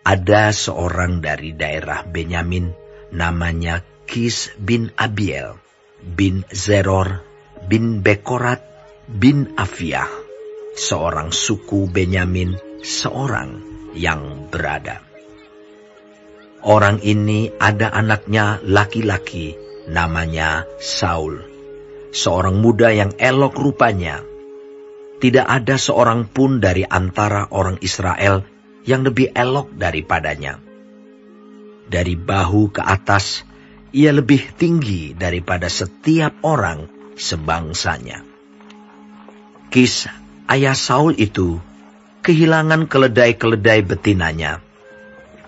ada seorang dari daerah Benyamin, namanya Kis bin Abiel, bin Zeror, bin Bekorat, bin Afiah, seorang suku Benyamin, seorang yang berada. Orang ini ada anaknya laki-laki, namanya Saul, seorang muda yang elok rupanya. Tidak ada seorang pun dari antara orang Israel yang lebih elok daripadanya. Dari bahu ke atas, ia lebih tinggi daripada setiap orang sebangsanya. Kis, ayah Saul itu, kehilangan keledai-keledai betinanya.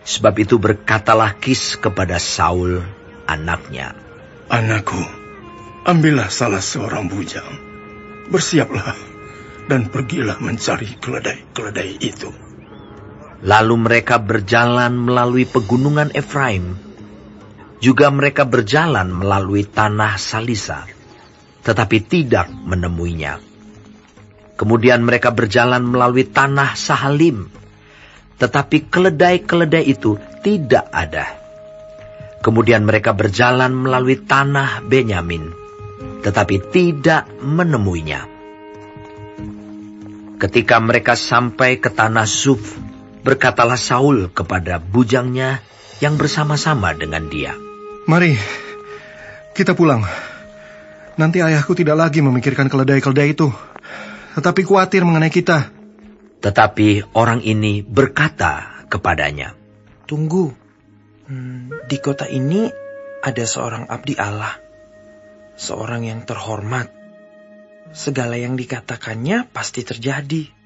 Sebab itu berkatalah Kis kepada Saul, anaknya, "Anakku, ambillah salah seorang bujang, bersiaplah, dan pergilah mencari keledai-keledai itu." Lalu mereka berjalan melalui pegunungan Efraim. Juga mereka berjalan melalui tanah Salisa, tetapi tidak menemuinya. Kemudian mereka berjalan melalui tanah Sahalim, tetapi keledai-keledai itu tidak ada. Kemudian mereka berjalan melalui tanah Benyamin, tetapi tidak menemuinya. Ketika mereka sampai ke tanah Zuf, berkatalah Saul kepada bujangnya yang bersama-sama dengan dia, "Mari, kita pulang. Nanti ayahku tidak lagi memikirkan keledai-keledai itu, tetapi khawatir mengenai kita." Tetapi orang ini berkata kepadanya, "Tunggu, di kota ini ada seorang abdi Allah, seorang yang terhormat. Segala yang dikatakannya pasti terjadi.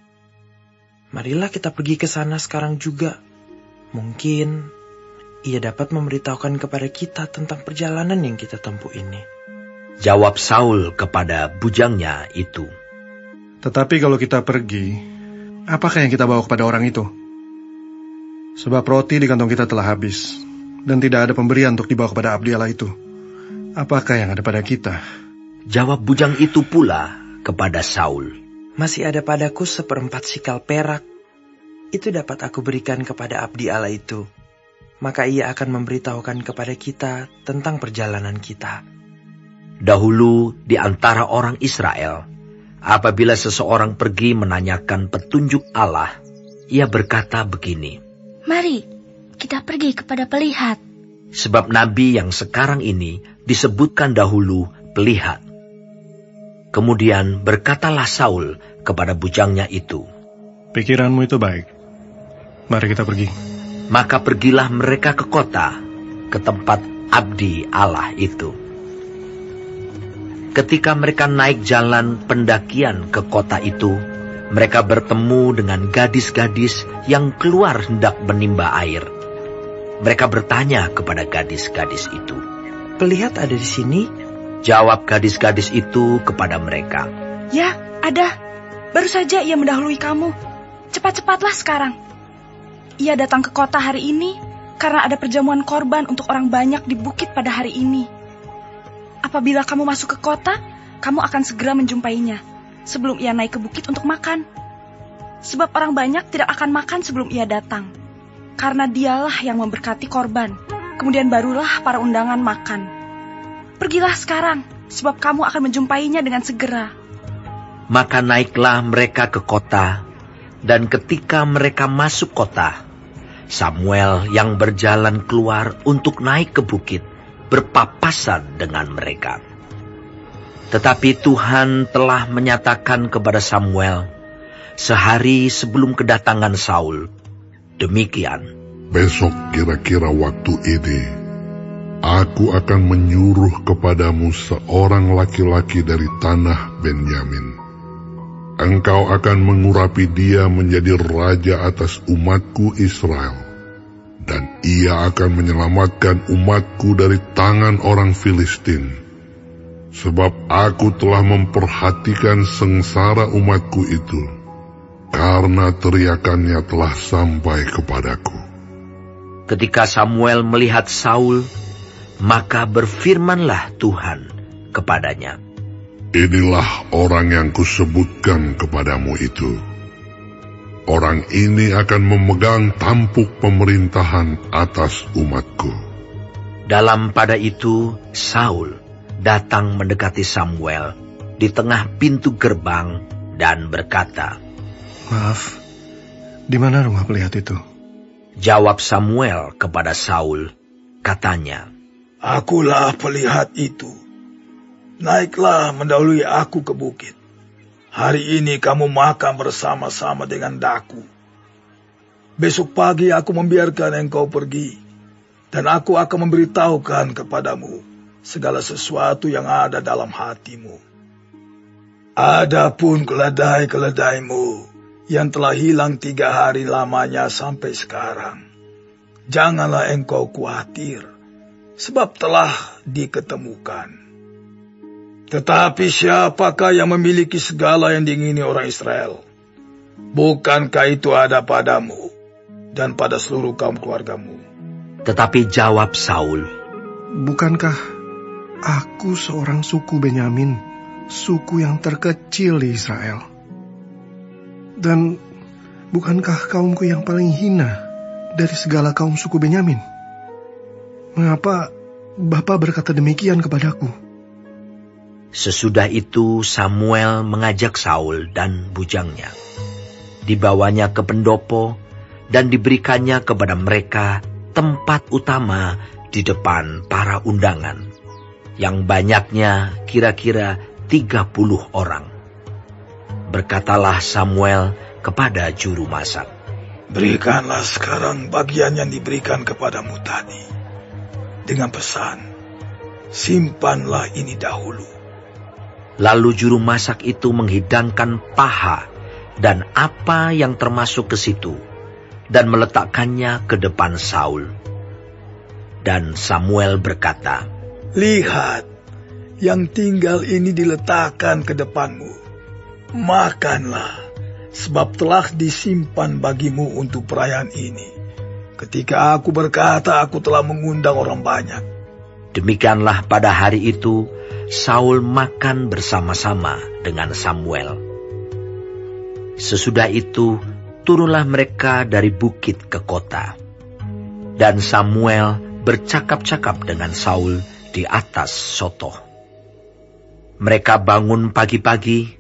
Marilah kita pergi ke sana sekarang juga. Mungkin ia dapat memberitahukan kepada kita tentang perjalanan yang kita tempuh ini." Jawab Saul kepada bujangnya itu, "Tetapi kalau kita pergi, apakah yang kita bawa kepada orang itu? Sebab roti di kantong kita telah habis, dan tidak ada pemberian untuk dibawa kepada abdi Allah itu. Apakah yang ada pada kita?" Jawab bujang itu pula kepada Saul, "Masih ada padaku 1/4 sikal perak. Itu dapat aku berikan kepada abdi Allah itu. Maka ia akan memberitahukan kepada kita tentang perjalanan kita." Dahulu di antara orang Israel, apabila seseorang pergi menanyakan petunjuk Allah, ia berkata begini, "Mari, kita pergi kepada pelihat." Sebab nabi yang sekarang ini disebutkan dahulu pelihat. Kemudian berkatalah Saul kepada bujangnya itu, "Pikiranmu itu baik. Mari kita pergi." Maka pergilah mereka ke kota, ke tempat abdi Allah itu. Ketika mereka naik jalan pendakian ke kota itu, mereka bertemu dengan gadis-gadis yang keluar hendak menimba air. Mereka bertanya kepada gadis-gadis itu, "Pelihat ada di sini?" Jawab gadis-gadis itu kepada mereka, "Ya, ada. Baru saja ia mendahului kamu. Cepat-cepatlah sekarang. Ia datang ke kota hari ini karena ada perjamuan korban untuk orang banyak di bukit pada hari ini. Apabila kamu masuk ke kota, kamu akan segera menjumpainya sebelum ia naik ke bukit untuk makan. Sebab orang banyak tidak akan makan sebelum ia datang, karena dialah yang memberkati korban. Kemudian barulah para undangan makan. Pergilah sekarang, sebab kamu akan menjumpainya dengan segera." Maka naiklah mereka ke kota, dan ketika mereka masuk kota, Samuel yang berjalan keluar untuk naik ke bukit berpapasan dengan mereka. Tetapi Tuhan telah menyatakan kepada Samuel sehari sebelum kedatangan Saul, demikian, "Besok kira-kira waktu ini, aku akan menyuruh kepadamu seorang laki-laki dari tanah Benyamin. Engkau akan mengurapi dia menjadi raja atas umatku Israel, dan ia akan menyelamatkan umatku dari tangan orang Filistin. Sebab aku telah memperhatikan sengsara umatku itu, karena teriakannya telah sampai kepadaku." Ketika Samuel melihat Saul, maka berfirmanlah Tuhan kepadanya, "Inilah orang yang kusebutkan kepadamu itu. orang ini akan memegang tampuk pemerintahan atas umatku. Dalam pada itu, Saul datang mendekati Samuel di tengah pintu gerbang dan berkata, Maaf, di mana rumah pelihat itu? Jawab Samuel kepada Saul, katanya, Akulah pelihat itu. Naiklah mendahului aku ke bukit. Hari ini kamu makan bersama-sama dengan daku. Besok pagi aku membiarkan engkau pergi, dan aku akan memberitahukan kepadamu segala sesuatu yang ada dalam hatimu. Adapun keledai-keledaimu yang telah hilang 3 hari lamanya sampai sekarang, janganlah engkau khawatir, sebab telah diketemukan. Tetapi siapakah yang memiliki segala yang diingini orang Israel? Bukankah itu ada padamu dan pada seluruh kaum keluargamu? Tetapi jawab Saul, Bukankah aku seorang suku Benyamin, suku yang terkecil di Israel? Dan bukankah kaumku yang paling hina dari segala kaum suku Benyamin? Mengapa Bapa berkata demikian kepadaku? Sesudah itu Samuel mengajak Saul dan bujangnya. Dibawanya ke pendopo dan diberikannya kepada mereka tempat utama di depan para undangan, yang banyaknya kira-kira 30 orang. Berkatalah Samuel kepada juru masak, Berikanlah sekarang bagian yang diberikan kepadamu tadi, dengan pesan, simpanlah ini dahulu. Lalu juru masak itu menghidangkan paha dan apa yang termasuk ke situ, dan meletakkannya ke depan Saul. Dan Samuel berkata, Lihat, yang tinggal ini diletakkan ke depanmu. Makanlah, sebab telah disimpan bagimu untuk perayaan ini. Ketika aku berkata, aku telah mengundang orang banyak. Demikianlah pada hari itu, Saul makan bersama-sama dengan Samuel. Sesudah itu, turunlah mereka dari bukit ke kota. Dan Samuel bercakap-cakap dengan Saul di atas sotoh. Mereka bangun pagi-pagi,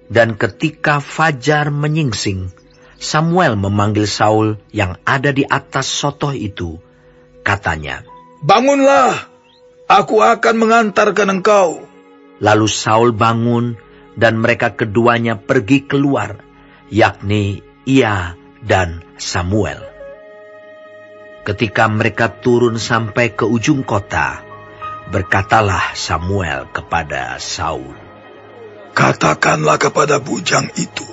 dan ketika fajar menyingsing, Samuel memanggil Saul yang ada di atas sotoh itu. Katanya, Bangunlah! Aku akan mengantarkan engkau. Lalu Saul bangun dan mereka keduanya pergi keluar, yakni ia dan Samuel. Ketika mereka turun sampai ke ujung kota, berkatalah Samuel kepada Saul, Katakanlah kepada bujang itu,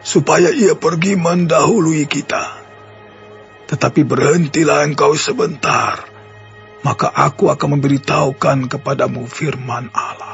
supaya ia pergi mendahului kita. Tetapi berhentilah engkau sebentar, maka aku akan memberitahukan kepadamu firman Allah.